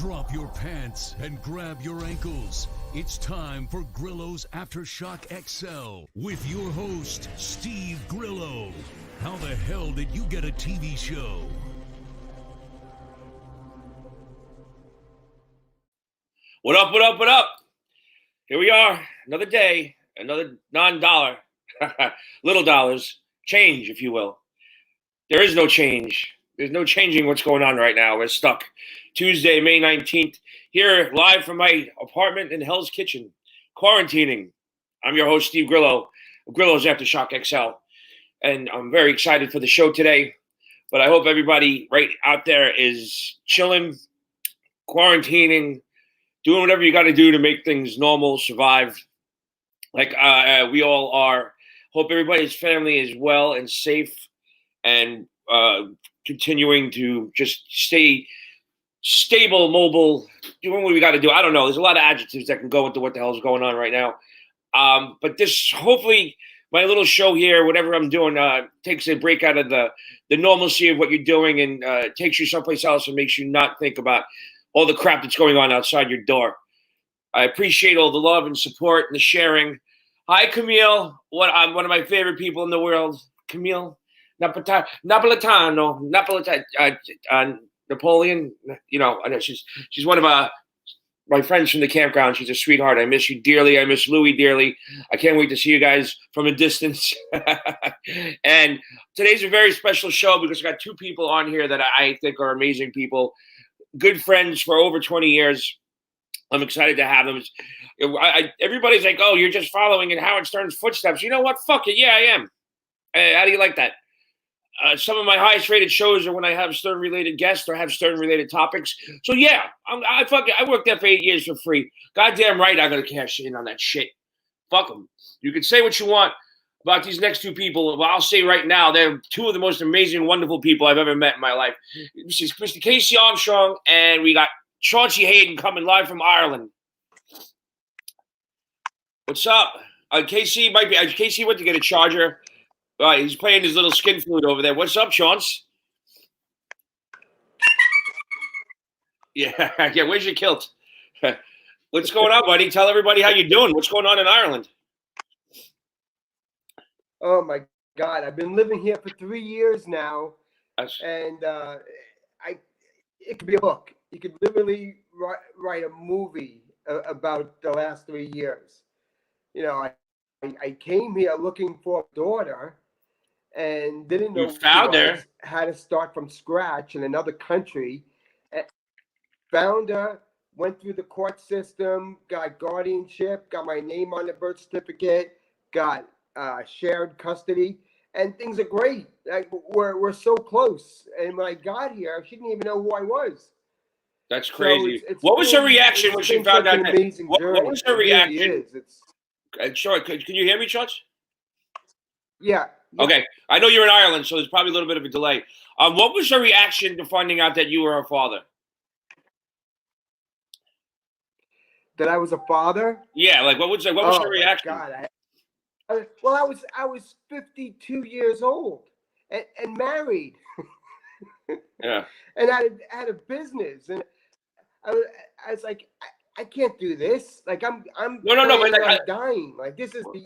Drop your pants and grab your ankles. It's time for Grillo's Aftershock XL with your host, Steve Grillo. How the hell did you get a TV show? What up, what up, what up? Here we are, another day, another non-dollar, little dollars, change, if you will. There is no change. There's no changing what's going on right now. We're stuck. Tuesday, May 19th, here live from my apartment in Hell's Kitchen, quarantining. I'm your host, Steve Grillo, Grillo's Aftershock XL, and I'm very excited for the show today, but I hope everybody right out there is chilling, quarantining, doing whatever you got to do to make things normal, survive, like we all are. Hope everybody's family is well and safe and continuing to just stay stable, mobile, doing what we got to do. I don't know. There's a lot of adjectives that can go into what the hell is going on right now. But this, hopefully, my little show here, whatever I'm doing, takes a break out of the normalcy of what you're doing and takes you someplace else and makes you not think about all the crap that's going on outside your door. I appreciate all the love and support and the sharing. Hi, Camille. One of my favorite people in the world. Camille Napolitano, Napoleon. You know, I know she's one of my friends from the campground. She's a sweetheart. I miss you dearly. I miss Louie dearly. I can't wait to see you guys from a distance. And today's a very special show because I got two people on here that I think are amazing people, good friends for over 20 years. I'm excited to have them. Everybody's like, oh, you're just following in Howard Stern's footsteps. You know what? Fuck it. Yeah, I am. How do you like that? Some of my highest rated shows are when I have Stern related guests or have Stern related topics. So yeah, I worked there for 8 years for free. Goddamn right, I gotta cash in on that shit. Fuck them. You can say what you want about these next two people, but I'll say right now, they're two of the most amazing, wonderful people I've ever met in my life. This is Mr. Casey Armstrong, and we got Chaunce Hayden coming live from Ireland. What's up? Casey went to get a charger. All right, he's playing his little skin flute over there. What's up, Chaunce? Yeah, where's your kilt? What's going on, buddy? Tell everybody how you're doing. What's going on in Ireland? Oh, my God. I've been living here for 3 years now, and it could be a book. You could literally write a movie about the last 3 years. You know, I came here looking for a daughter, and didn't know how to start from scratch in another country. Found her, went through the court system, got guardianship, got my name on the birth certificate, got shared custody, and things are great. Like, we're so close. And when I got here, she didn't even know who I was. That's crazy. So what was her reaction when she found out? What was her reaction? Sure. Can you hear me, Chaunce? Yeah. Okay. I know you're in Ireland, so there's probably a little bit of a delay. What was her reaction to finding out that you were her father? That I was a father? Yeah. Like, what was her reaction? God, I was 52 years old and married. Yeah. And I had a business, and I was like, I can't do this. Like, I'm dying. Like, this is the.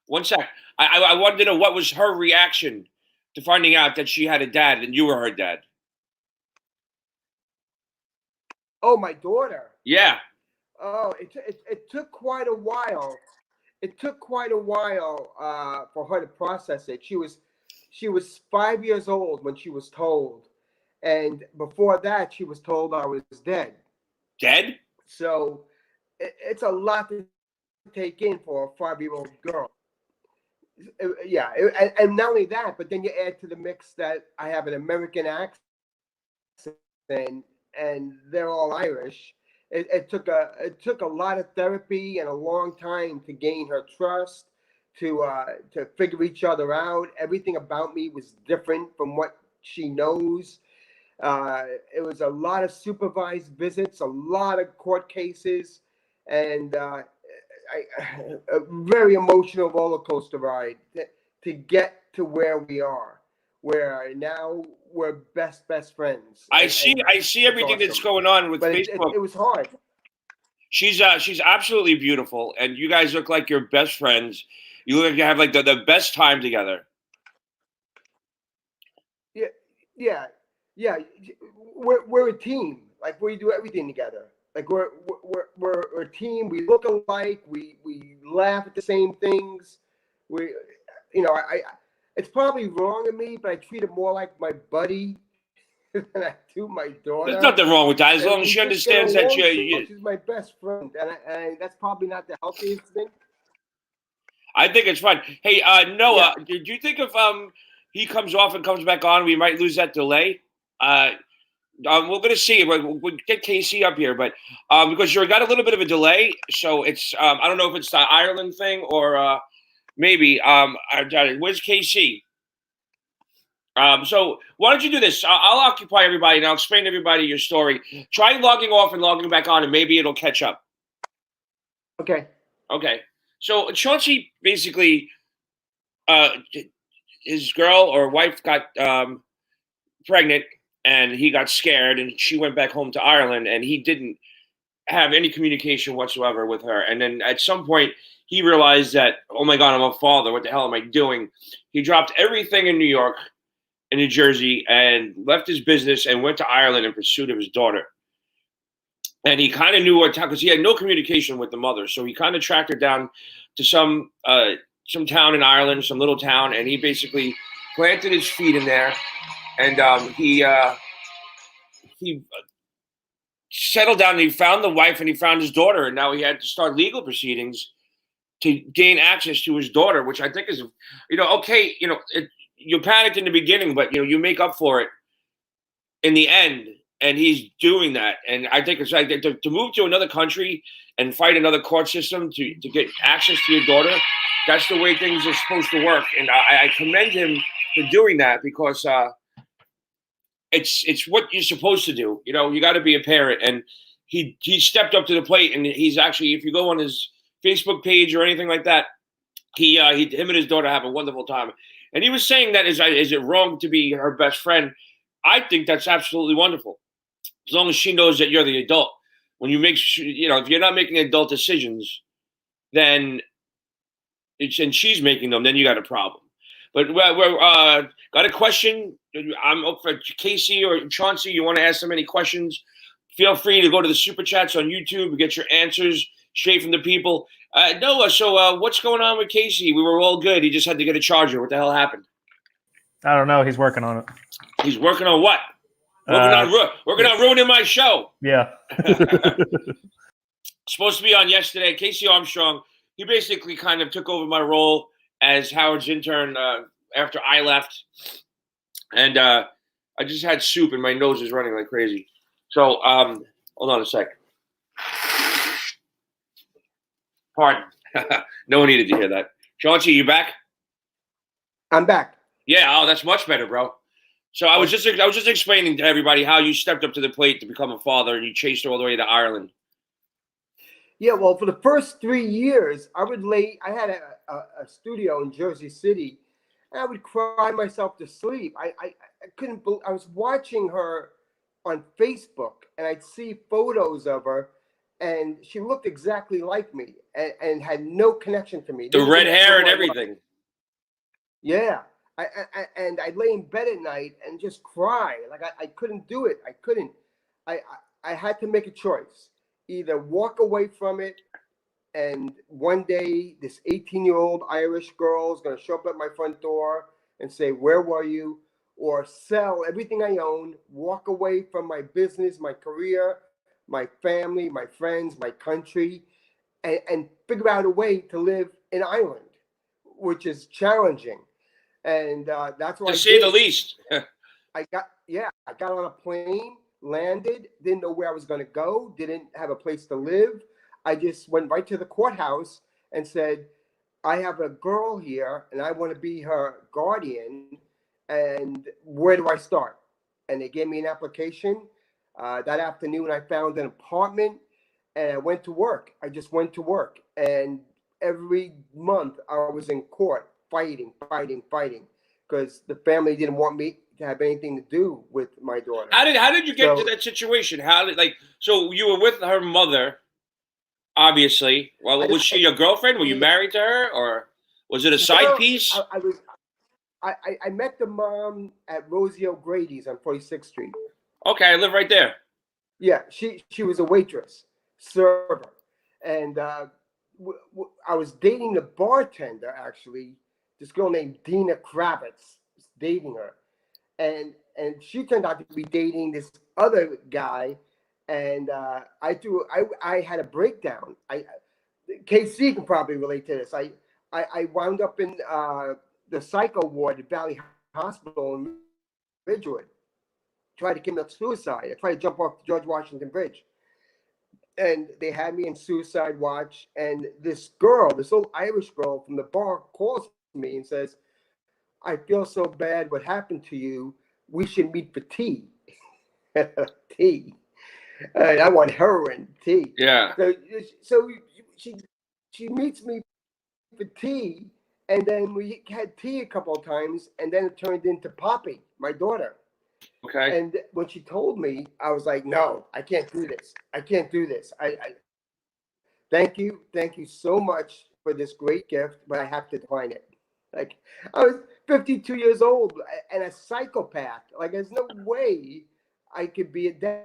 One sec. I wanted to know what was her reaction to finding out that she had a dad and you were her dad. Oh, my daughter. Yeah. Oh, it took quite a while. It took quite a while for her to process it. She was 5 years old when she was told, and before that, she was told I was dead. Dead? So it's a lot to take in for a 5-year-old girl. Yeah, and not only that, but then you add to the mix that I have an American accent, and they're all Irish. It took a lot of therapy and a long time to gain her trust, to figure each other out. Everything about me was different from what she knows. It was a lot of supervised visits, a lot of court cases, and a very emotional roller coaster ride to get to where we are, where now we're best friends. I see everything that's going on with Facebook. It was hard. She's absolutely beautiful, and you guys look like you're best friends. You look like you have like the best time together. Yeah. We're a team. Like we do everything together. Like we're a team. We look alike. We laugh at the same things. It's probably wrong of me, but I treat her more like my buddy than I do my daughter. There's nothing wrong with that, as long as she understands that she's my best friend, and that's probably not the healthiest thing. I think it's fun. Hey, Noah, do you think if he comes off and comes back on, we might lose that delay? We're going to see. We'll get Casey up here, but because you got a little bit of a delay, so it's I don't know if it's the Ireland thing or maybe. Where's Casey? So why don't you do this? I'll occupy everybody and I'll explain to everybody your story. Try logging off and logging back on, and maybe it'll catch up. Okay. So Chauncey basically, his girl or wife got pregnant, and he got scared, and she went back home to Ireland, and he didn't have any communication whatsoever with her. And then at some point, he realized that, oh my God, I'm a father. What the hell am I doing? He dropped everything in New York and New Jersey and left his business and went to Ireland in pursuit of his daughter. And he kind of knew what town, because he had no communication with the mother. So he kind of tracked her down to some town in Ireland, some little town, and he basically planted his feet in there. And he settled down, and he found the wife, and he found his daughter, and now he had to start legal proceedings to gain access to his daughter, which I think is, okay, you panicked in the beginning, but you make up for it in the end. And he's doing that. And I think it's like to move to another country and fight another court system to get access to your daughter. That's the way things are supposed to work. And I commend him for doing that, because it's what you're supposed to do. You got to be a parent. And he stepped up to the plate. And he's actually, if you go on his Facebook page or anything like that, him and his daughter have a wonderful time. And he was saying that, is it wrong to be her best friend? I think that's absolutely wonderful. As long as she knows that you're the adult. When you make, if you're not making adult decisions, then and she's making them, then you got a problem. But we're got a question. I'm up for Casey or Chauncey. You want to ask them any questions? Feel free to go to the super chats on YouTube and get your answers straight from the people. Noah, so what's going on with Casey? We were all good. He just had to get a charger. What the hell happened? I don't know. He's working on it. He's working on what? Working on ruining my show. Yeah. Supposed to be on yesterday. Casey Armstrong, he basically kind of took over my role as Howard's intern after I left. And I just had soup and my nose is running like crazy. So hold on a sec. Pardon. No one needed to hear that. Chauncey, you back? I'm back. Yeah, oh, that's much better, bro. So I was just explaining to everybody how you stepped up to the plate to become a father, and you chased her all the way to Ireland. Yeah, well, for the first 3 years, I had a studio in Jersey City, and I would cry myself to sleep. I couldn't believe, I was watching her on Facebook, and I'd see photos of her, and she looked exactly like me, and had no connection to me. The red hair and everything. Yeah. And I'd lay in bed at night and just cry. Like I couldn't do it. I had to make a choice. Either walk away from it, and one day this 18-year-old Irish girl is going to show up at my front door and say, "Where were you?" Or sell everything I own, walk away from my business, my career, my family, my friends, my country, and figure out a way to live in Ireland, which is challenging. And that's why, to say the least. I got on a plane, landed, didn't know where I was going to go, didn't have a place to live. I just went right to the courthouse and said, I have a girl here and I want to be her guardian. And where do I start? And they gave me an application. That afternoon, I found an apartment and I went to work. I just went to work. And every month I was in court, fighting, because the family didn't want me to have anything to do with my daughter. How did you get to that situation? So you were with her mother, obviously. Well, was she your girlfriend? Were you married to her, or was it a side piece? I met the mom at Rosie O'Grady's on 46th Street. Okay, I live right there. Yeah, she was a waitress, server, and I was dating the bartender, actually. This girl named Dina Kravitz was dating her, and she turned out to be dating this other guy, and I had a breakdown. KC can probably relate to this. I wound up in the psycho ward at Valley Hospital in Ridgewood. Tried to commit suicide. I tried to jump off the George Washington Bridge. And they had me in suicide watch. And this little Irish girl from the bar calls me and says, I feel so bad what happened to you. We should meet for tea. Tea. And I want heroin, tea. Yeah. So she meets me for tea. And then we had tea a couple of times. And then it turned into Poppy, my daughter. Okay. And when she told me, I was like, no, I can't do this. I can't do this. I thank you so much for this great gift, but I have to decline it. Like, I was 52 years old and a psychopath. Like, there's no way I could be a dad.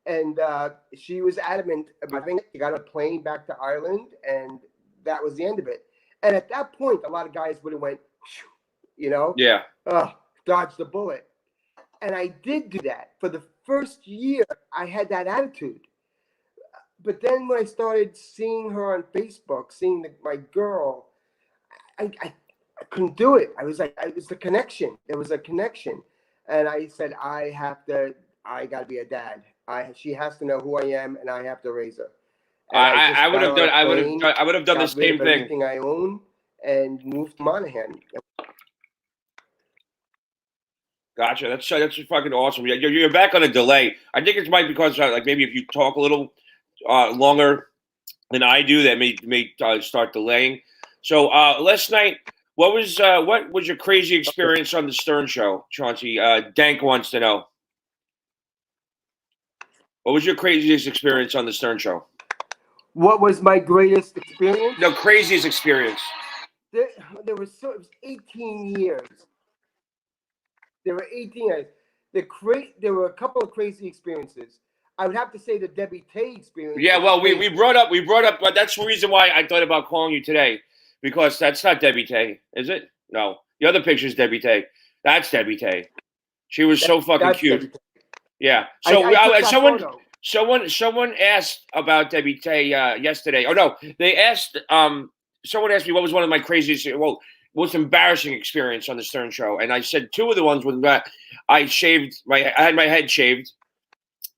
And she was adamant about it. She got on a plane back to Ireland, and that was the end of it. And at that point, a lot of guys would have went, you know? Yeah. Dodged the bullet. And I did do that. For the first year, I had that attitude. But then when I started seeing her on Facebook, seeing my girl, I couldn't do it. I was like, it was the connection. There was a connection. And I said, I got to be a dad. She has to know who I am, and I have to raise her. I would have done the same thing. Everything I own and moved to Monaghan. Gotcha. That's fucking awesome. You're back on a delay. I think it's might because maybe if you talk a little longer than I do, that may start delaying. So last night, what was your crazy experience on the Stern Show, Chauncey? Dank wants to know. What was your craziest experience on the Stern Show? What was my greatest experience? No, craziest experience. It was 18 years. There were 18 years. There were a couple of crazy experiences. I would have to say the Debbie Tay experience. Yeah, well, we brought up, but that's the reason why I thought about calling you today, because that's not Debbie Tay, is it? No, the other picture is Debbie Tay. That's Debbie Tay. She was so fucking cute. Yeah. So someone asked about Debbie Tay yesterday. Oh no, they asked. Someone asked me what was one of my craziest, most embarrassing experience on the Stern Show, and I said two of the ones was that I had my head shaved,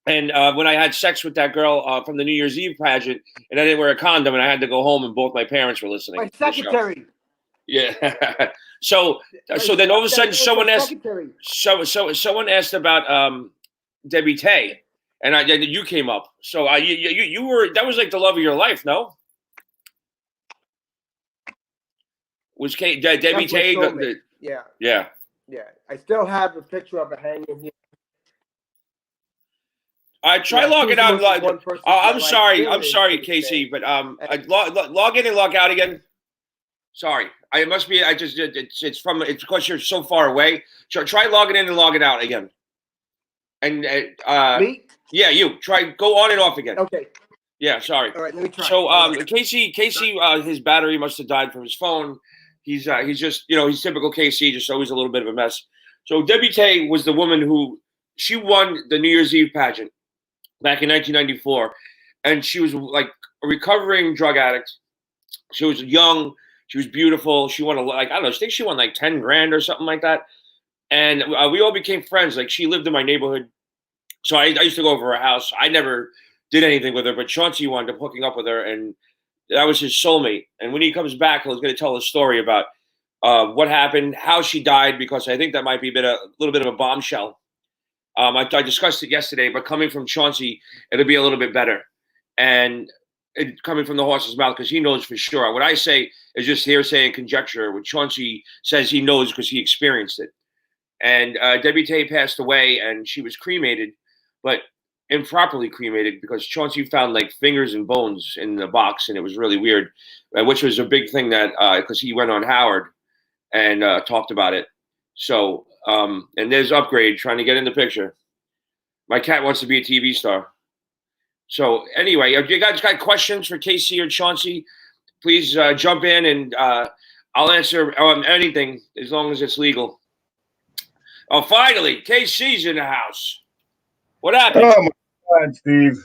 and when I had sex with that girl from the New Year's Eve pageant, and I didn't wear a condom, and I had to go home, and both my parents were listening. My secretary. Yeah. So then all of a sudden someone asked. Someone asked about Debbie Tay, and you came up. So you were, that was like the love of your life, no? Was Debbie Tay? Yeah. I still have a picture of it hanging here. I try logging out. I'm sorry, Casey, but log in and log out again. Sorry, it must be. It's because you're so far away. So try logging in and logging out again. And me? Yeah, you try go on and off again. Okay. Yeah, sorry. All right, let me try. So Casey, his battery must have died from his phone. He's just, he's typical KC, just always a little bit of a mess. So Debbie Tay was the woman who, she won the New Year's Eve pageant back in 1994. And she was like a recovering drug addict. She was young. She was beautiful. She won I think she won like 10 grand or something like that. And we all became friends. Like, she lived in my neighborhood. So I used to go over her house. I never did anything with her, but Chauncey wound up hooking up with her, and that was his soulmate. And when he comes back, he's going to tell a story about what happened, how she died, because I think that might be a little bit of a bombshell. I discussed it yesterday, but coming from Chauncey, it'll be a little bit better. And it coming from the horse's mouth because he knows for sure. What I say is just hearsay and conjecture. What Chauncey says he knows because he experienced it. And Debbie Tay passed away, and she was cremated, but improperly cremated because Chauncey found like fingers and bones in the box, and it was really weird, which was a big thing that because he went on Howard and talked about it. So, and there's Upgrade trying to get in the picture. My cat wants to be a TV star. So anyway, if you guys got questions for KC or Chauncey, please jump in, and I'll answer anything as long as it's legal. Oh, finally, KC's in the house. What happened? Oh, my God, Steve.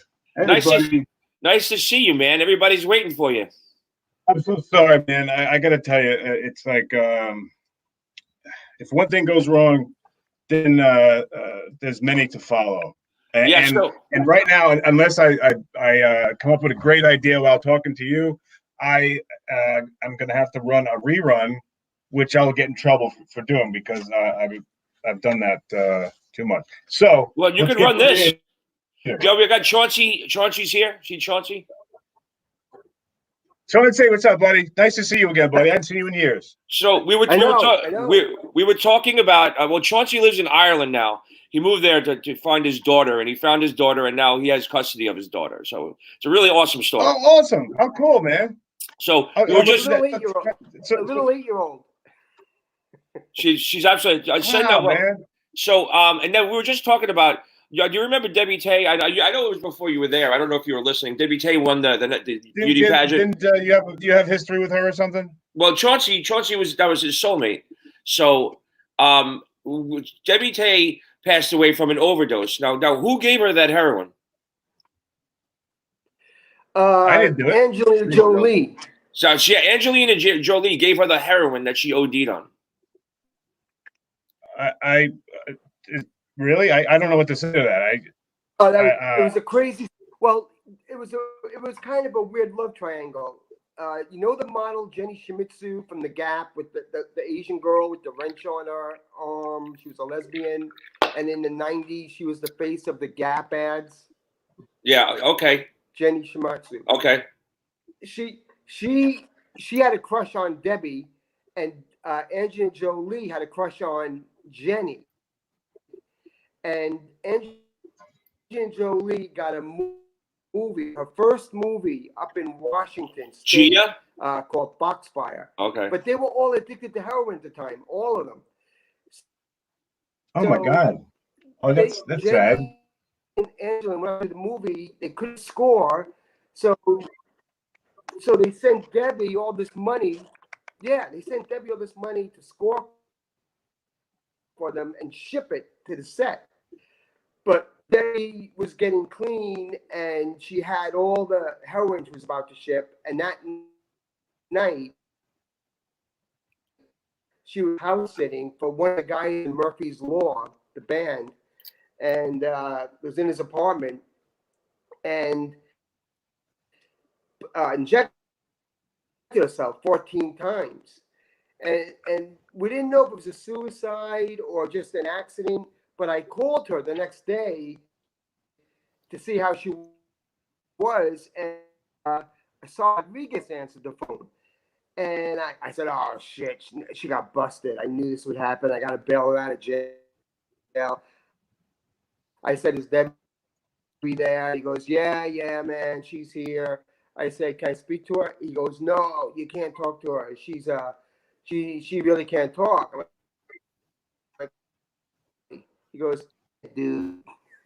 Nice to see you, man. Everybody's waiting for you. I'm so sorry, man. I got to tell you, it's like if one thing goes wrong, then there's many to follow. And right now, unless I come up with a great idea while talking to you, I'm going to have to run a rerun, which I'll get in trouble for doing because I've done that too much. So, well, you can run this. Yo, we got Chauncey. Chauncey's here. See Chauncey? Chauncey, what's up, buddy? Nice to see you again, buddy. I haven't seen you in years. So we were talking about. Well, Chauncey lives in Ireland now. He moved there to find his daughter, and he found his daughter, and now he has custody of his daughter. So it's a really awesome story. Oh, awesome! How cool, man. So we were just a little 8-year-old. She's absolutely. Man. So and then we were just talking about. Do you remember Debbie Tay? I know it was before you were there. I don't know if you were listening. Debbie Tay won the beauty pageant. Do you have history with her or something? Well, Chauncey was his soulmate. So Debbie Tay passed away from an overdose. Now who gave her that heroin? I didn't do it. Angelina Jolie. So Angelina Jolie gave her the heroin that she OD'd on. Really? I don't know what to say to that. It was a crazy. Well, it was kind of a weird love triangle. You know the model Jenny Shimizu from The Gap with the Asian girl with the wrench on her arm. She was a lesbian, and in the '90s she was the face of the Gap ads. Yeah. Okay. Jenny Shimizu. Okay. She had a crush on Debbie, and Angelina Jolie had a crush on Jenny. And Angelina Jolie got a movie, her first movie up in Washington State, called Foxfire. Okay. But they were all addicted to heroin at the time, all of them. Oh, my God. Oh, that's sad. And Angelina, when I did the movie, they couldn't score. So they sent Debbie all this money. Yeah, they sent Debbie all this money to score for them and ship it to the set. But Debbie was getting clean, and she had all the heroin she was about to ship. And that night, she was house sitting for one of the guys in Murphy's Law, the band, and was in his apartment, and injected herself 14 times. And we didn't know if it was a suicide or just an accident. But I called her the next day to see how she was, and I saw Rodriguez answer the phone. And I said, oh, shit, she got busted. I knew this would happen. I got to bail her out of jail. I said, is Debbie there? He goes, yeah, man, she's here. I said, can I speak to her? He goes, no, you can't talk to her. She's she really can't talk. He goes, dude.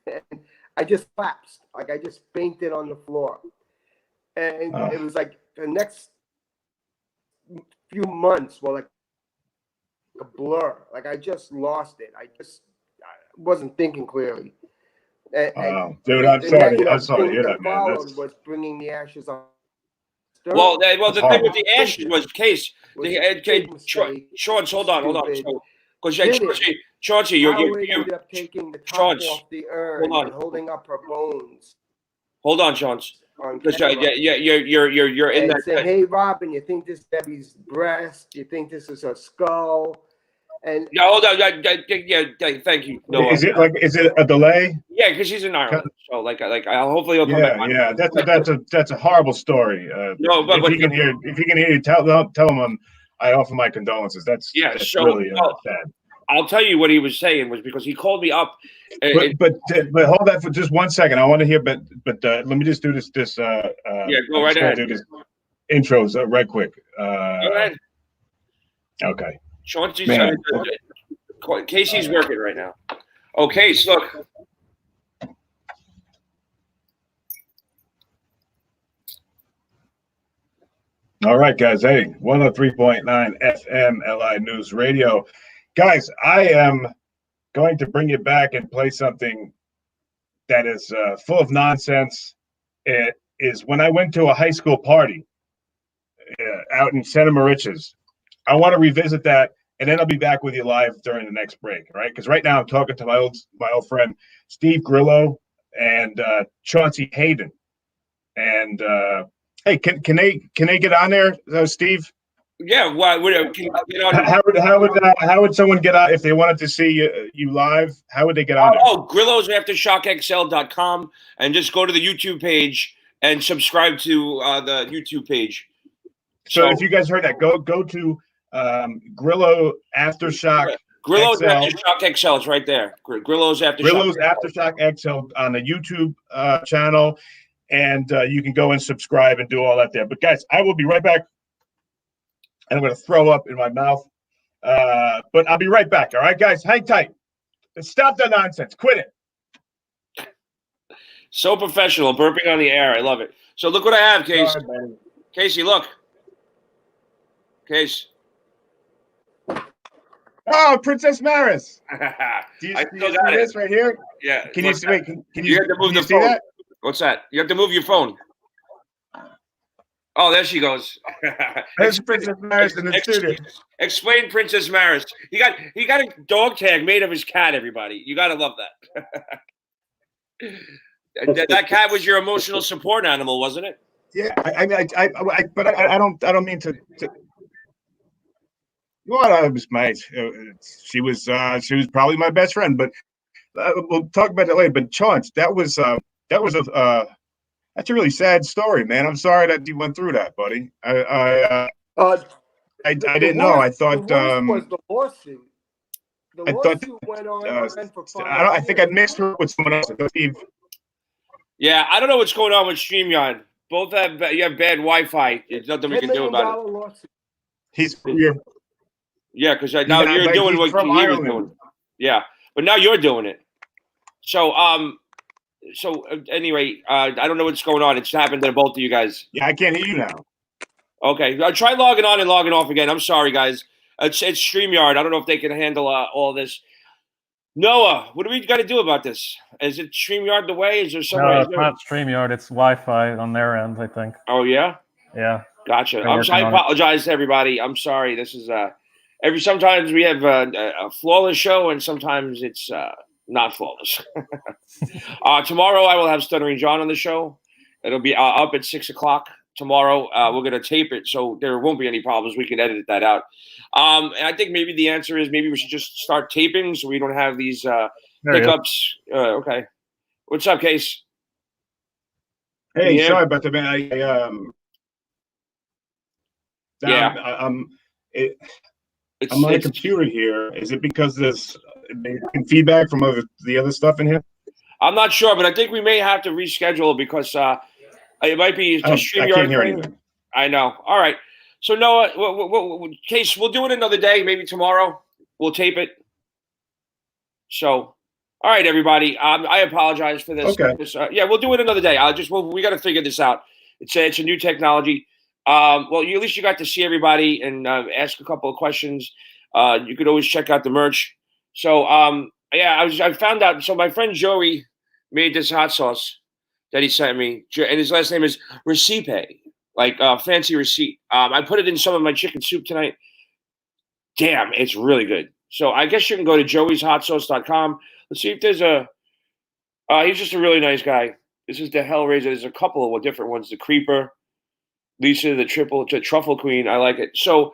And I just collapsed. Like I just fainted on the floor. And it was like the next few months were like a blur. Like I just lost it. I wasn't thinking clearly. Dude, I'm sorry. I'm sorry to hear that, man. Was bringing the ashes on. Well, the thing with the ashes was Chaunce, hold on. Because Chauncey, you're ended up taking the top off the urn and holding up her bones. Hold on, Chaunce. You're in that. Say, hey, Robin, you think this is Debbie's breast? You think this is her skull? And yeah, hold on. Thank you. No, is it a delay? Yeah, because he's in Ireland. So I'll hopefully he'll come back. Yeah. That's a horrible story. No, but if he can hear you, tell him I offer my condolences. That's really sad. I'll tell you what he was saying was because he called me up. But hold that for just 1 second. I want to hear. But let me just do this. Yeah, go right ahead. Do this intros right quick. Go ahead. Okay. Chauncey's Casey's working right now. Okay, so look. All right, guys. Hey, 103.9 FM LI News Radio. Guys, I am going to bring you back and play something that is full of nonsense. It is when I went to a high school party out in Santa Mauritius. I want to revisit that, and then I'll be back with you live during the next break, right? Because right now I'm talking to my old friend Steve Grillo and Chaunce Hayden. And hey, can they get on there, Steve? Yeah, why would can get on? How would someone get on if they wanted to see you live? How would they get on there? Oh, Grillo's AfterShockXL.com, and just go to the YouTube page and subscribe to the YouTube page. So if you guys heard that, go to Grillo Aftershock. Grillo's XL. Aftershock XL is right there. Grillo's Aftershock XL on the YouTube channel, and you can go and subscribe and do all that there. But guys, I will be right back. And I'm going to throw up in my mouth. But I'll be right back. All right, guys? Hang tight. Stop the nonsense. Quit it. So professional. Burping on the air. I love it. So look what I have, Casey. Casey, look. Case. Oh, Princess Maris. Do you I see this right here? Yeah. Can you see you have to move the phone. That? What's that? You have to move your phone. Oh, there she goes. There's Princess Maris in the studio. Explain Princess Maris. He got a dog tag made of his cat. Everybody, you got to love that. That cat was your emotional support animal, wasn't it? Yeah, but I don't mean to. Well, I was she was probably my best friend, but we'll talk about that later. But Chaunce, that's a really sad story, man. I'm sorry that you went through that, buddy. I didn't know. I thought was the lawsuit. The lawsuit went on for 5 years. I think I mixed her with someone else. Steve. Yeah, I don't know what's going on with StreamYard. Both you have bad Wi-Fi. There's nothing we can do about it. Lawsuit. He's here. Yeah, because now you're doing what he was doing. Yeah, but now you're doing it. So anyway, I don't know what's going on. It's happened to both of you guys. Yeah, I can't hear you now. Okay, try logging on and logging off again. I'm sorry, guys. It's StreamYard. I don't know if they can handle all this. Noah, what do we got to do about this? Is it StreamYard the way? Is there somewhere? No, it's not StreamYard. It's Wi-Fi on their end, I think. Oh yeah. Yeah. Gotcha. I apologize to everybody. I'm sorry. This is sometimes we have a flawless show, and sometimes it's not flawless. Tomorrow I will have Stuttering John on the show. It'll be up at 6:00 tomorrow. We're going to tape it, so there won't be any problems. We can edit that out. And I think maybe the answer is maybe we should just start taping so we don't have these hiccups. Okay. What's up, Case? Hey, sorry about that, man. I'm on a computer here. Is it because there's feedback from the other stuff in here? I'm not sure, but I think we may have to reschedule because it might be just StreamYard. I can't hear anything. I know. All right. So Noah, Case, we'll do it another day. Maybe tomorrow we'll tape it. So, all right, everybody. I apologize for this. Okay. Yeah, we'll do it another day. We got to figure this out. It's a new technology. At least you got to see everybody and ask a couple of questions. You could always check out the merch. So, I found out. So my friend Joey made this hot sauce that he sent me, and his last name is Recipe, like fancy receipt. I put it in some of my chicken soup tonight. Damn, it's really good. So I guess you can go to joeyshotsauce.com. Let's see if there's he's just a really nice guy. This is the Hellraiser. There's a couple of different ones. The Creeper, Lisa, the Truffle Queen. I like it. So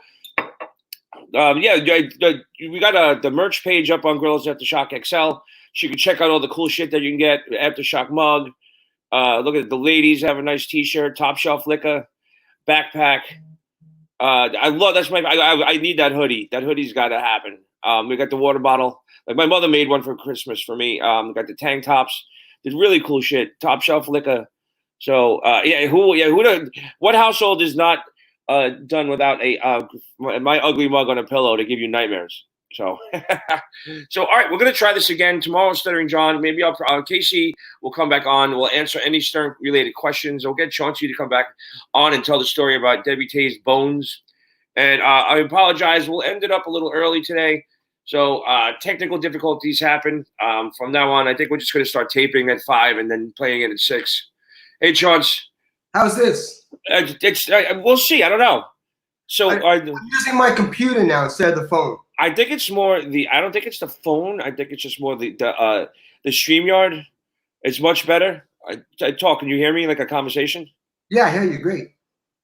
We got the merch page up on Grillos Aftershock XL. So you can check out all the cool shit that you can get. Aftershock mug. Look at the ladies have a nice T-shirt. Top shelf liquor, backpack. I love I need that hoodie. That hoodie's got to happen. We got the water bottle. Like my mother made one for Christmas for me. Got the tank tops. Did really cool shit. Top shelf liquor. So what household is not done without a my ugly mug on a pillow to give you nightmares? So, all right, we're gonna try this again tomorrow. Stuttering John, maybe Casey will come back on. We'll answer any Stern related questions. We'll get Chauncey to come back on and tell the story about Debbie Tay's bones. And I apologize. We'll end it up a little early today. So technical difficulties happen. From now on, I think we're just gonna start taping at 5 and then playing it at 6. Hey, Chauncey. How's this? We'll see. I don't know. So I'm using my computer now instead of the phone. I think it's more I don't think it's the phone. I think it's just more the StreamYard. It's much better. I talk. Can you hear me like a conversation? Yeah, I hear you. Great.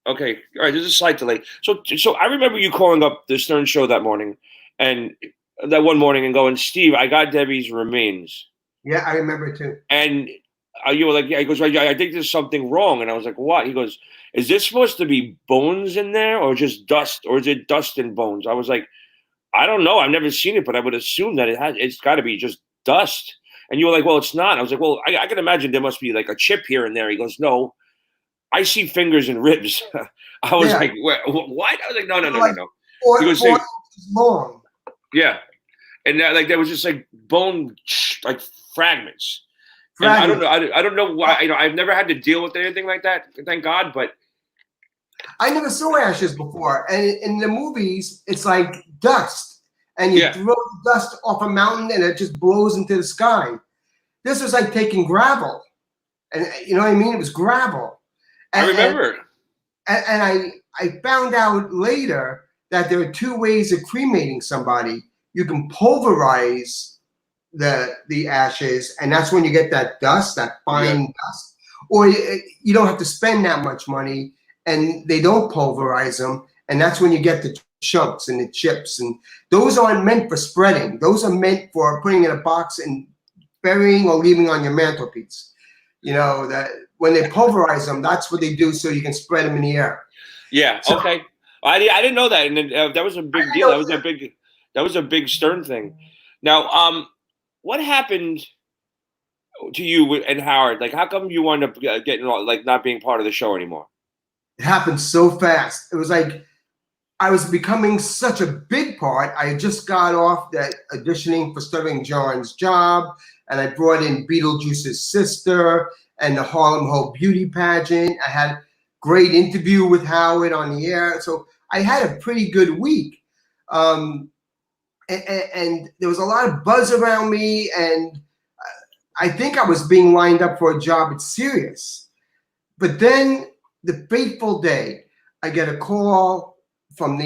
Okay. All right. There's a slight delay. So I remember you calling up the Stern Show that morning, and that one morning, and going, Steve, I got Debbie's remains. Yeah, I remember it too. And you were like, yeah. He goes, I think there's something wrong. And I was like, what? He goes, is this supposed to be bones in there, or just dust, or is it dust and bones? I was like, I don't know. I've never seen it, but I would assume that it's got to be just dust. And you were like, well, it's not. I was like, well, I can imagine there must be like a chip here and there. He goes, no, I see fingers and ribs. I was like, what? I was like, no. He goes, 4 inches long. Yeah. And like there was just like bone, like fragments. And I don't know why. I've never had to deal with anything like that. Thank God. But I never saw ashes before, and in the movies, it's like dust, and you throw the dust off a mountain, and it just blows into the sky. This was like taking gravel, and you know what I mean? It was gravel. And, I remember. And I found out later that there are 2 ways of cremating somebody. You can pulverize the ashes, and that's when you get that dust, that fine dust, or you don't have to spend that much money. And they don't pulverize them, and that's when you get the chunks and the chips. And those aren't meant for spreading. Those are meant for putting in a box and burying or leaving on your mantelpiece. You know, that when they pulverize them, that's what they do so you can spread them in the air. Yeah. So, okay. I didn't know that, and that was a big deal. That was a big Stern thing. Now, what happened to you and Howard? Like, how come you wound up getting like not being part of the show anymore? It happened so fast. It was like I was becoming such a big part. I had just got off that auditioning for Stuttering John's job, and I brought in Beetlejuice's sister and the Harlem Ho beauty pageant. I had a great interview with Howard on the air. So I had a pretty good week. And there was a lot of buzz around me, and I think I was being lined up for a job at Sirius. But then the fateful day, I get a call from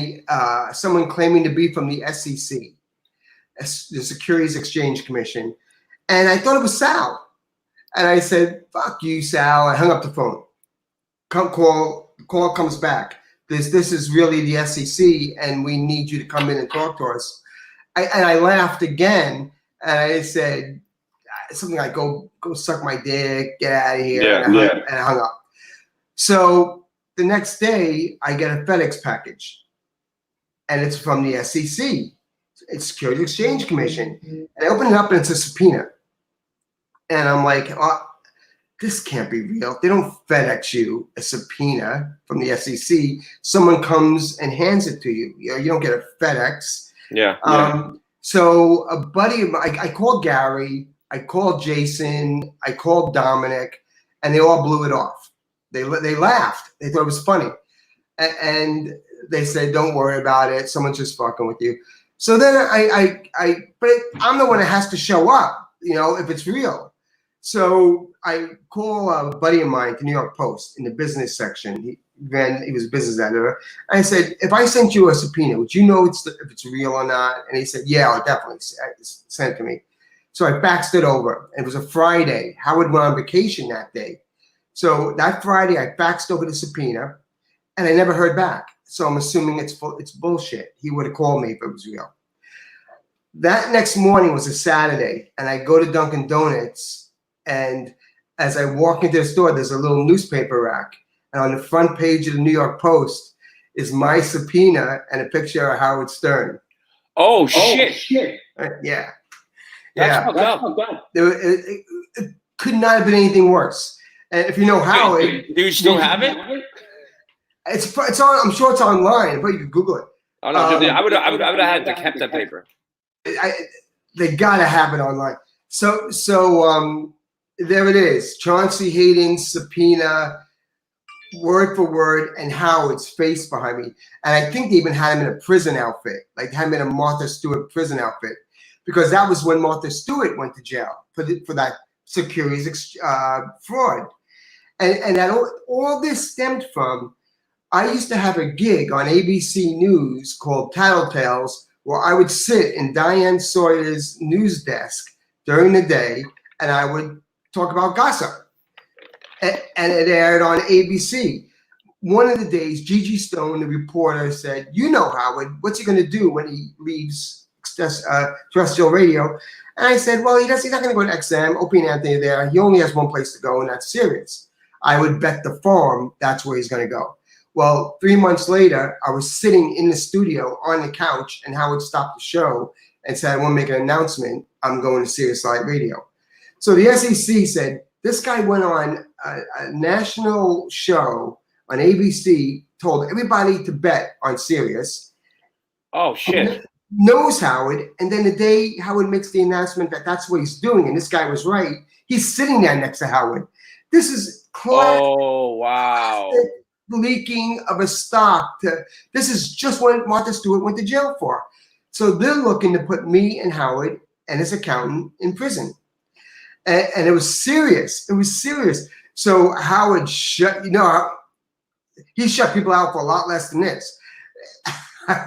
someone claiming to be from the SEC, the Securities Exchange Commission, and I thought it was Sal. And I said, "Fuck you, Sal." I hung up the phone. Call comes back. This is really the SEC, and we need you to come in and talk to us. And I laughed again, and I said something like, "Go suck my dick, get out of here," and I hung up. So the next day, I get a FedEx package, and it's from the SEC. It's Securities Exchange Commission. And I open it up, and it's a subpoena. And I'm like, oh, this can't be real. They don't FedEx you a subpoena from the SEC. Someone comes and hands it to you. You don't get a FedEx. So a buddy of mine, I called Gary, I called Jason, I called Dominic, and they all blew it off. They laughed. They thought it was funny. And they said, don't worry about it. Someone's just fucking with you. So then but I'm the one that has to show up, if it's real. So I call a buddy of mine to New York Post in the business section. He was a business editor. And I said, if I sent you a subpoena, would you know if it's real or not? And he said, yeah, I'll definitely send it to me. So I faxed it over. It was a Friday. Howard went on vacation that day. So that Friday, I faxed over the subpoena, and I never heard back. so I'm assuming it's bullshit. He would have called me if it was real. That next morning was a Saturday, and I go to Dunkin' Donuts, and as I walk into the store, there's a little newspaper rack, and on the front page of the New York Post is my subpoena and a picture of Howard Stern. Oh shit! Yeah. That's fucked up. It could not have been anything worse. And if you know Howard, do you still have it? It's on. I'm sure it's online, but you can Google it. Oh no, I would have had to kept that paper. They gotta have it online. So there it is. Chauncey Hayden's subpoena, word for word, and Howard's face behind me. And I think they even had him in a prison outfit, like had him in a Martha Stewart prison outfit, because that was when Martha Stewart went to jail for that securities fraud. And that all this stemmed from, I used to have a gig on ABC News called Tattletales, where I would sit in Diane Sawyer's news desk during the day, and I would talk about gossip. And it aired on ABC. One of the days, Gigi Stone, the reporter, said, "You know Howard, what's he going to do when he leaves terrestrial radio?" And I said, "Well, he's not going to go to XM, Opie and Anthony there. He only has one place to go, and that's Sirius. I would bet the farm that's where he's going to go." Well, 3 months later, I was sitting in the studio on the couch, and Howard stopped the show and said, "I want to make an announcement. I'm going to Sirius Live Radio." So the SEC said, this guy went on a national show on ABC, told everybody to bet on Sirius. Oh, shit. Knows Howard, and then the day Howard makes the announcement that that's what he's doing, and this guy was right, he's sitting there next to Howard. This is classic. Oh, wow. Leaking of a stock. This is just what Martha Stewart went to jail for. So they're looking to put me and Howard and his accountant in prison. And it was serious. It was serious. So Howard he shut people out for a lot less than this. I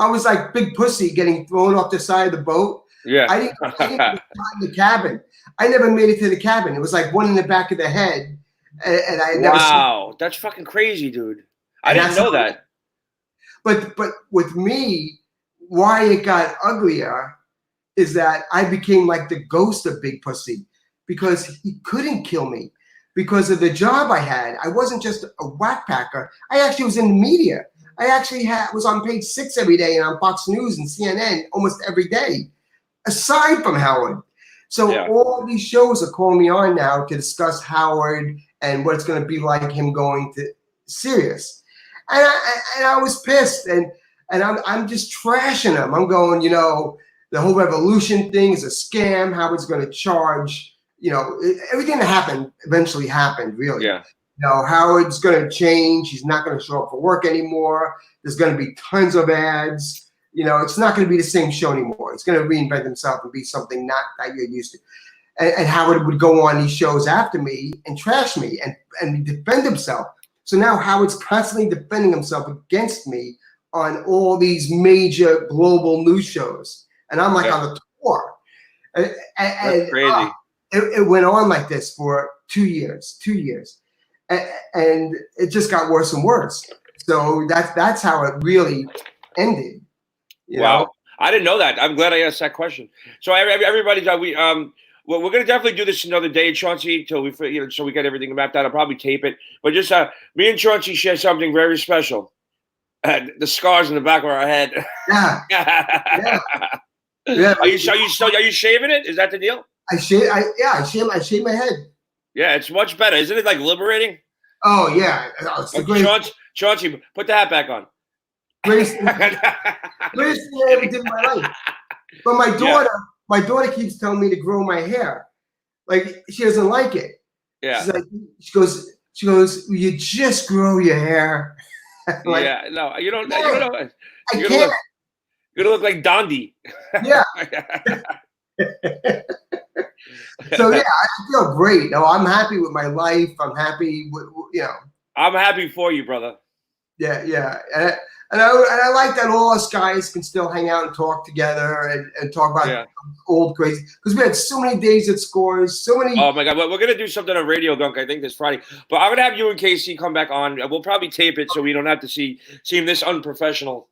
was like Big Pussy getting thrown off the side of the boat. Yeah. I didn't get in the cabin. I never made it to the cabin. It was like one in the back of the head. And I never wow, that's fucking crazy, dude. I didn't know that. But with me, why it got uglier is that I became like the ghost of Big Pussy, because he couldn't kill me because of the job I had. I wasn't just a whack packer. I actually was in the media. I actually was on page 6 every day and on Fox News and CNN almost every day, aside from Howard. So all these shows are calling me on now to discuss Howard and what it's going to be like him going to Sirius. And I was pissed, and I'm just trashing him. I'm going, the whole revolution thing is a scam. Howard's going to charge, everything that happened eventually happened, really. Yeah. Howard's going to change. He's not going to show up for work anymore. There's going to be tons of ads. It's not going to be the same show anymore. It's going to reinvent himself and be something not that you're used to. And Howard would go on these shows after me and trash me and defend himself. So now Howard's constantly defending himself against me on all these major global news shows. And I'm like on the tour. That's crazy. It went on like this for 2 years. And it just got worse and worse. So that's how it really ended. Wow. I didn't know that. I'm glad I asked that question. So everybody, well, we're gonna definitely do this another day, Chauncey, till we, so we get everything mapped out. I'll probably tape it, but just me and Chauncey share something very special. The scars in the back of our head. Yeah. Yeah. Are you shaving it? Is that the deal? I shave my head. Yeah, it's much better. Isn't it like liberating? Oh yeah. It's the greatest. Chauncey, put the hat back on. Greatest thing I ever did in my life. But my daughter keeps telling me to grow my hair. Like, she doesn't like it. Yeah. She goes, "Will you just grow your hair?" Like, yeah, no, you don't. I You're can't. You're gonna look like Dondi. Yeah. So yeah, I feel great. No, I'm happy with my life. I'm happy with, I'm happy for you, brother. Yeah. And And I like that all us guys can still hang out and talk together and talk about old crazy, because we had so many days at Scores, so many. Oh my God, we're gonna do something on Radio Gunk, I think, this Friday. But I'm gonna have you and Casey come back on. We'll probably tape it so we don't have to seem this unprofessional.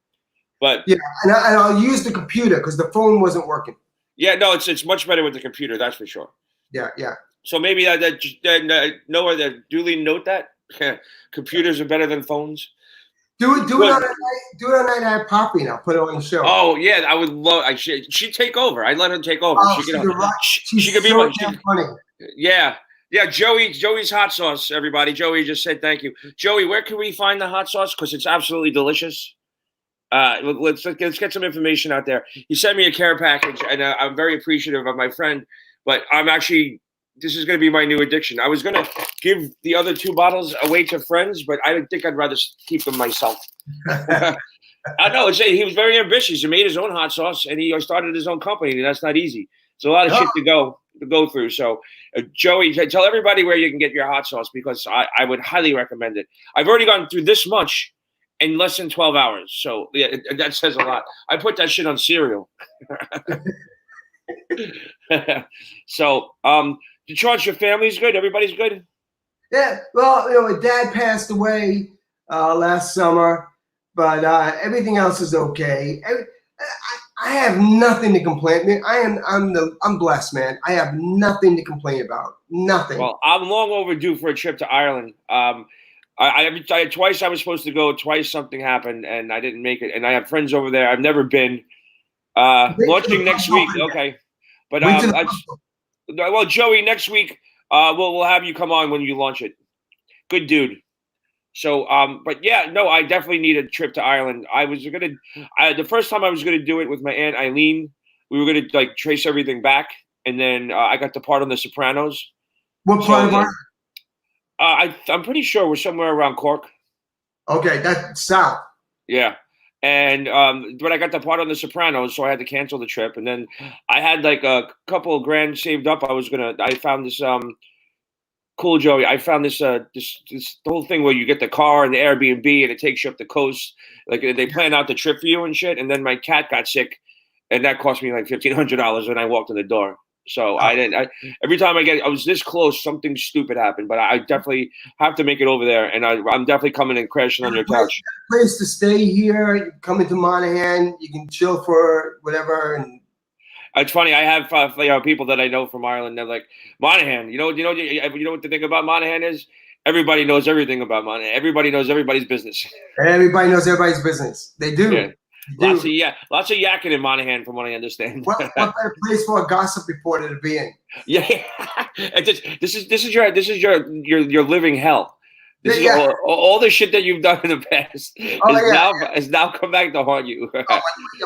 But yeah, and I'll use the computer because the phone wasn't working. Yeah, no, it's much better with the computer, that's for sure. Yeah. So maybe Noah, duly note that computers are better than phones. Do it on that night. Do it on that night, Poppy, and I'll put it on the show. Oh yeah, I would love. She'd take over. I'd let her take over. Oh, she could be so damn funny. Yeah. Joey's hot sauce. Everybody, Joey just said thank you. Joey, where can we find the hot sauce? Because it's absolutely delicious. Let's get some information out there. He sent me a care package, and I'm very appreciative of my friend. But this is going to be my new addiction. I was going to give the other 2 bottles away to friends, but I think I'd rather keep them myself. I know. He was very ambitious. He made his own hot sauce, and he started his own company, and that's not easy. It's a lot of shit to go through. So, Joey, tell everybody where you can get your hot sauce, because I would highly recommend it. I've already gone through this much in less than 12 hours. So, yeah, that says a lot. I put that shit on cereal. So, Chaunce, your family's good? Everybody's good? Yeah. Well, my dad passed away last summer, but everything else is okay. I have nothing to complain. I'm blessed, man. I have nothing to complain about. Nothing. Well, I'm long overdue for a trip to Ireland. Twice I was supposed to go. Twice something happened, and I didn't make it. And I have friends over there. I've never been. Launching next week. Okay. But well, Joey, next week we'll have you come on when you launch it. Good dude. So, but yeah, no, I definitely need a trip to Ireland. The first time I was gonna do it with my Aunt Eileen. We were gonna trace everything back, and then I got the part on The Sopranos. What part of Ireland? I'm pretty sure we're somewhere around Cork. Okay, that's south. Yeah. And but I got the part on The Sopranos, so I had to cancel the trip. And then I had a couple of grand saved up. I found this cool, Joey. I found this whole thing where you get the car and the Airbnb, and it takes you up the coast. They plan out the trip for you and shit. And then my cat got sick, and that cost me $1,500 when I walked in the door. So every time I was this close, something stupid happened. But I definitely have to make it over there, and I'm definitely coming and crashing on your couch. Place to stay here. You come into Monaghan. You can chill for whatever. And it's funny. I have people that I know from Ireland. They're like, Monaghan. You know what the thing about Monaghan is? Everybody knows everything about Monaghan. Everybody knows everybody's business. Everybody knows everybody's business. They do. Yeah. Lots of yakking in Monaghan, from what I understand. What better place for a gossip reporter to be in? Yeah, this is your living hell. All the shit that you've done in the past has now come back to haunt you.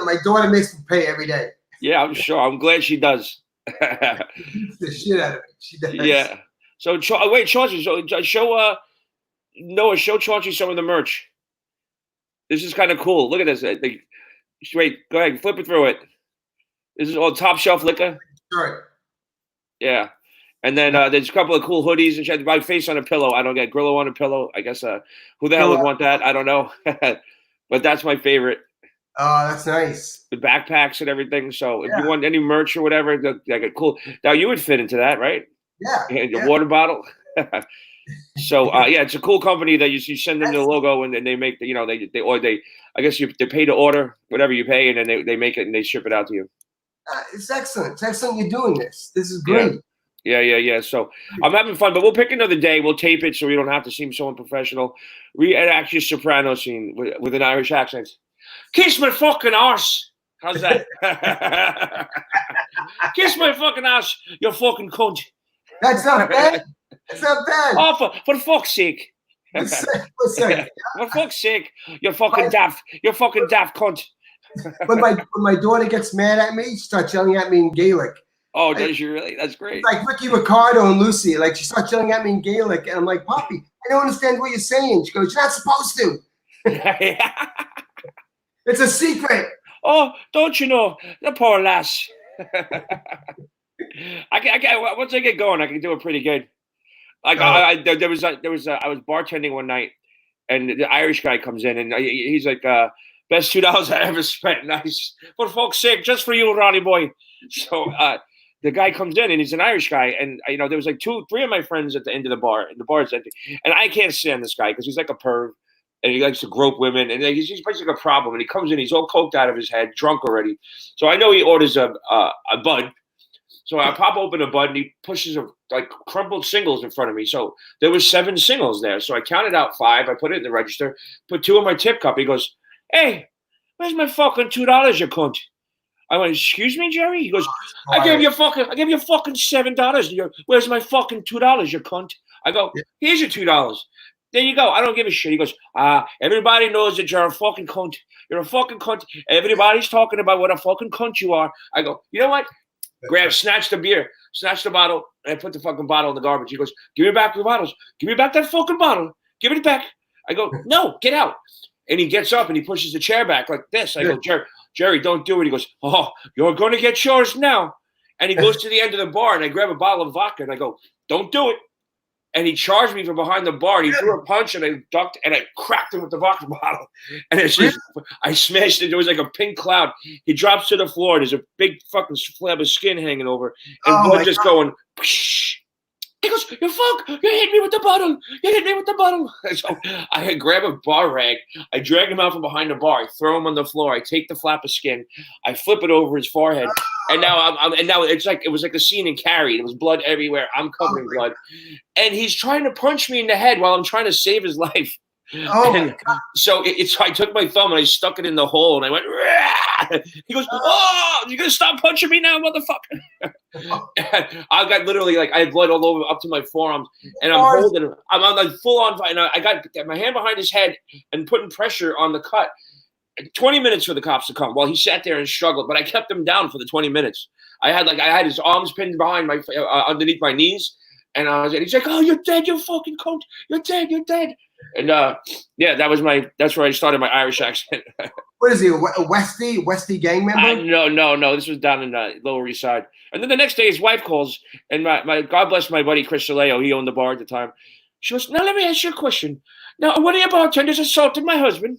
My daughter makes me pay every day. Yeah, I'm sure. I'm glad she does. The shit out of me. She does. Yeah. So wait, Chauncey. So show show Chauncey some of the merch. This is kind of cool. Look at this. Wait, go ahead, flip it through it. This is all top shelf liquor. Sure. Yeah. And then there's a couple of cool hoodies and shit. My face on a pillow. I don't get Grillo on a pillow. I guess who the hell would want that? I don't know. But that's my favorite. Oh, that's nice. The backpacks and everything. So if you want any merch or whatever, cool. Now you would fit into that, right? Yeah. Your water bottle. So it's a cool company that you send them the logo, and then they make they I guess they pay to order whatever you pay, and then they make it and they ship it out to you. It's excellent. It's excellent you're doing this. This is great. Yeah. So I'm having fun, but we'll pick another day. We'll tape it so we don't have to seem so unprofessional. Reenact your soprano scene with an Irish accent. Kiss my fucking arse. How's that? Kiss my fucking arse, you fucking cunt. That's not bad. It's not bad. Oh, for fuck's sake. Listen. For fuck's sake, you fucking daft cunt. When my daughter gets mad at me, she starts yelling at me in Gaelic. Oh, does she really? That's great. Like Ricky Ricardo and Lucy. She starts yelling at me in Gaelic, and I'm like, Poppy, I don't understand what you're saying. She goes, you're not supposed to. It's a secret. Oh, don't you know? The poor lass. Once I get going, I can do it pretty good. I was bartending one night, and the Irish guy comes in, and he's like, best $2 I ever spent. Nice. For fuck's sake, just for you, Ronnie boy. So the guy comes in, and he's an Irish guy, and there was like 2, 3 of my friends at the end of the bar, and the bar is empty, and I can't stand this guy because he's like a perv, and he likes to grope women, and he's basically a problem. And he comes in, he's all coked out of his head, drunk already. So I know he orders a bud. So I pop open a bud, and he pushes like crumpled singles in front of me. So there was 7 singles there. So I counted out 5. I put it in the register, put 2 in my tip cup. He goes, "Hey, where's my fucking $2, you cunt?" I went, "Excuse me, Jerry?" He goes, I gave you fucking $7. Where's my fucking $2, you cunt? I go, "Here's your $2. There you go. I don't give a shit." He goes, everybody knows that you're a fucking cunt. You're a fucking cunt. Everybody's talking about what a fucking cunt you are. I go, "You know what?" Snatch the beer, snatch the bottle, and I put the fucking bottle in the garbage. He goes, "Give me back the bottles. Give me back that fucking bottle. Give it back." I go, "No, get out." And he gets up and he pushes the chair back like this. I go, Jerry, don't do it." He goes, "Oh, you're going to get yours now." And he goes to the end of the bar, and I grab a bottle of vodka, and I go, "Don't do it." And he charged me from behind the bar. And he threw a punch, and I ducked, and I cracked him with the vodka bottle. And it's just, I smashed it. There was like a pink cloud. He drops to the floor. There's a big fucking flab of skin hanging over, and blood just going. Psh. He goes, "You fuck! You hit me with the bottle! You hit me with the bottle!" So I grab a bar rag. I drag him out from behind the bar. I throw him on the floor. I take the flap of skin. I flip it over his forehead. And now now it's like it was like a scene in Carrie. There was blood everywhere. I'm covered in blood, and he's trying to punch me in the head while I'm trying to save his life. So I took my thumb and I stuck it in the hole, and I went. Rah! He goes, "Oh, you gonna stop punching me now, motherfucker?" I got literally like I had blood all over up to my forearms, and I'm holding him. I'm on like full on, and I got my hand behind his head and putting pressure on the cut. 20 minutes for the cops to come while he sat there and struggled, but I kept him down for the 20 minutes. I had his arms pinned behind my underneath my knees, and he's like, "Oh, you're dead, you fucking cunt. You're dead, you're dead." And that's where I started my Irish accent. What is he, a Westie gang member? No. This was down in Lower East Side. And then the next day, his wife calls, and my God bless my buddy Chris Saleo, he owned the bar at the time. She goes, "Now let me ask you a question. Now, one of your bartenders assaulted my husband."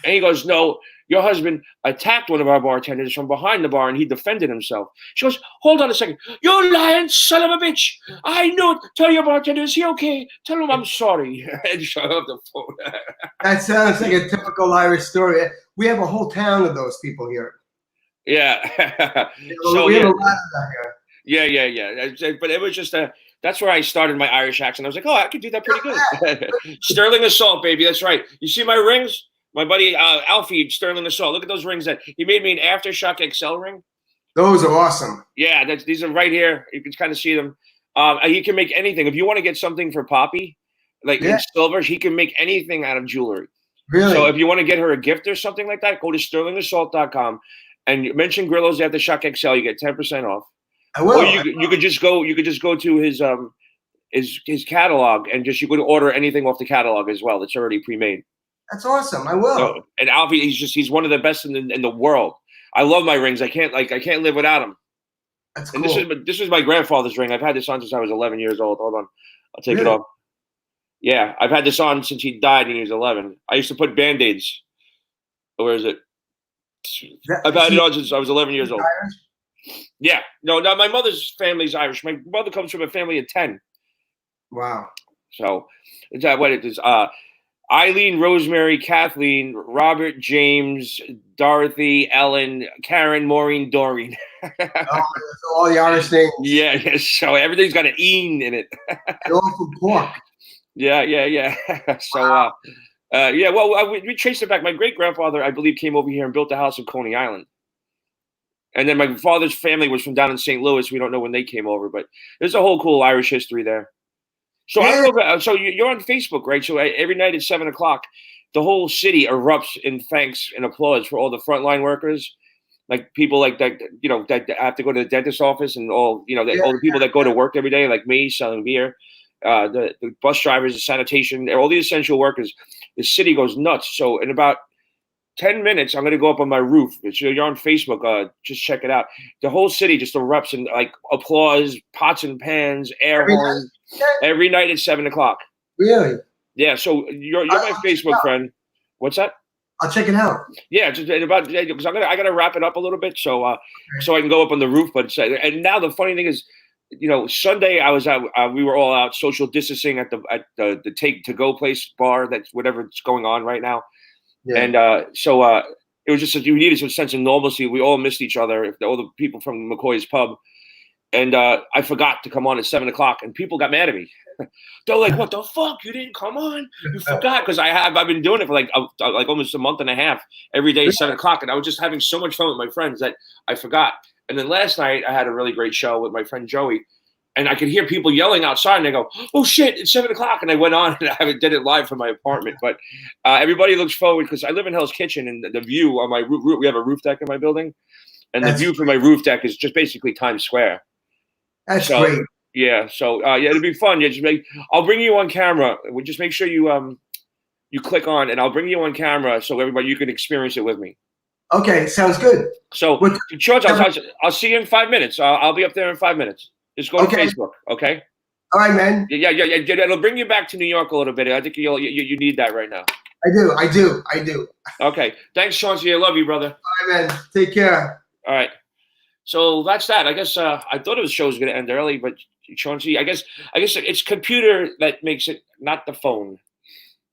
And he goes, "No, your husband attacked one of our bartenders from behind the bar, and he defended himself." She goes, "Hold on a second. You lying son of a bitch. I knew it. Tell your bartender, is he okay? Tell him I'm sorry." And shut up the phone. That sounds like a typical Irish story. We have a whole town of those people here. Yeah. So we have a lot of that here. Yeah. But it was just that's where I started my Irish accent. I was like, "Oh, I could do that pretty good." Sterling assault, baby. That's right. You see my rings? My buddy Alfie, Sterling Assault. Look at those rings that he made me an Aftershock XL ring. Those are awesome. Yeah, these are right here. You can kind of see them. He can make anything. If you want to get something for Poppy, like in silver, he can make anything out of jewelry. Really? So if you want to get her a gift or something like that, go to sterlingassault.com and mention Grillo's Aftershock XL. You get 10% off. I will. Or you could just go to his catalog and you could order anything off the catalog as well. It's already pre-made. That's awesome. I will. So, and Alfie, he's one of the best in the world. I love my rings. I can't live without them. That's cool. And this is my grandfather's ring. I've had this on since I was 11 years old. Hold on, I'll take it off. Yeah, I've had this on since he died when he was 11. I used to put Band-Aids. Where is it? I've had it on since I was 11 years old. Irish? Yeah, no. My mother's family's Irish. My mother comes from a family of 10. Wow. So is that what it is? Eileen, Rosemary, Kathleen, Robert, James, Dorothy, Ellen, Karen, Maureen, Doreen. All the Irish names. Yeah. So everything's got an "een" in it. They're all from Cork. Yeah. So, well, we traced it back. My great-grandfather, I believe, came over here and built a house in Coney Island. And then my father's family was from down in St. Louis. We don't know when they came over, but there's a whole cool Irish history there. So so you're on Facebook, right? So every night at 7:00, the whole city erupts in thanks and applause for all the frontline workers, like people like that, that have to go to the dentist's office, and all the people that go to work every day, like me selling beer, the bus drivers, the sanitation, all the essential workers. The city goes nuts. So in about 10 minutes, I'm going to go up on my roof. So you're on Facebook. Just check it out. The whole city just erupts in like applause, pots and pans, air horns. Every night at 7:00. Really? Yeah. So you're my Facebook friend. What's that? I'll check it out. Yeah, just in about because I gotta wrap it up a little bit so I can go up on the roof. But and now the funny thing is, Sunday I was we were all out social distancing at the Take to Go place bar, that's whatever's going on right now. Yeah. And so it was just you needed some sense of normalcy. We all missed each other, all the people from McCoy's pub, and I forgot to come on at 7 o'clock, and people got mad at me. They're like, "What the fuck? You didn't come on? You forgot?" Because I've been doing it for like almost a month and a half, every day at 7 o'clock, and I was just having so much fun with my friends that I forgot. And then last night I had a really great show with my friend Joey, and I could hear people yelling outside, and they go, "Oh shit, it's 7 o'clock!" And I went on and I did it live from my apartment. But everybody looks forward because I live in Hell's Kitchen, and the view on my roof, we have a roof deck in my building, and the view from my roof deck is just basically Times Square. That's great. Yeah, so yeah, it'll be fun. Yeah, I'll bring you on camera. We'll just make sure you click on, and I'll bring you on camera so everybody you can experience it with me. Okay, sounds good. So, George, I'll see you in 5 minutes. I'll be up there in 5 minutes. Just go to Facebook, okay? All right, man. Yeah. It'll bring you back to New York a little bit. I think you need that right now. I do. Okay, thanks, Chauncey. I love you, brother. All right, man. Take care. All right. So that's that. I guess I thought the show was going to end early, but Chauncey, I guess it's computer that makes it, not the phone.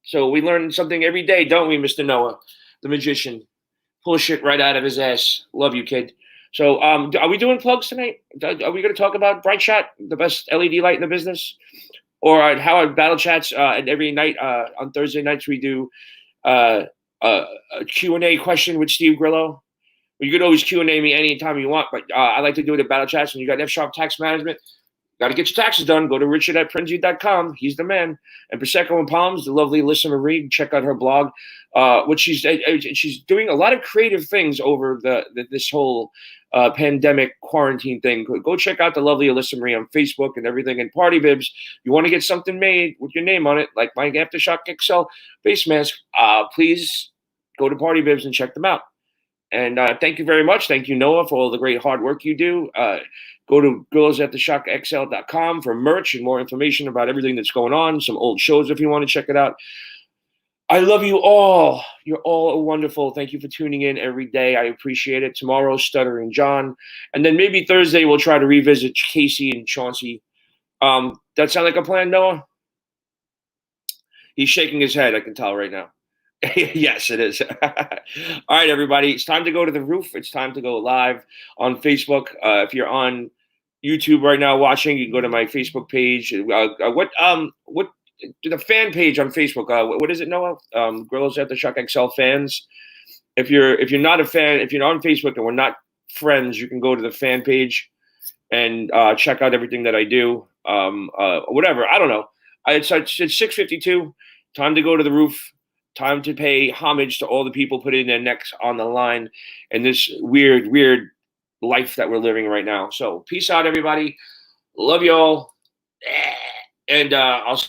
So we learn something every day, don't we, Mr. Noah, the magician? Pull shit right out of his ass. Love you, kid. So are we doing plugs tonight? Are we going to talk about Bright Shot, the best LED light in the business? Or how our battle chats and every night on Thursday nights we do a Q&A question with Steve Grillo. You could always Q&A me anytime you want, but I like to do it at Battle Chats. And you got F-Sharp Tax Management. Got to get your taxes done. Go to richard@prinzy.com. He's the man. And Prosecco Palms, the lovely Alyssa Marie. Check out her blog. Which she's doing a lot of creative things over this whole pandemic quarantine thing. Go check out the lovely Alyssa Marie on Facebook and everything. And Party Bibs, you want to get something made with your name on it, like my Aftershock XL face mask, please go to Party Bibs and check them out. And thank you very much. Thank you, Noah, for all the great hard work you do. Go to girlsattheshockxl.com for merch and more information about everything that's going on. Some old shows if you want to check it out. I love you all. You're all wonderful. Thank you for tuning in every day. I appreciate it. Tomorrow, Stuttering John. And then maybe Thursday we'll try to revisit Casey and Chauncey. That sound like a plan, Noah? He's shaking his head. I can tell right now. Yes, it is. All right, everybody. It's time to go to the roof. It's time to go live on Facebook. If you're on YouTube right now watching, you can go to my Facebook page. What the fan page on Facebook? What is it, Noah? Girls at the Shock XL fans. If you're not a fan, if you're on Facebook and we're not friends, you can go to the fan page and check out everything that I do. Whatever. I don't know. It's 6:52. Time to go to the roof. Time to pay homage to all the people putting their necks on the line in this weird life that we're living right now. So peace out, everybody. Love y'all. And I'll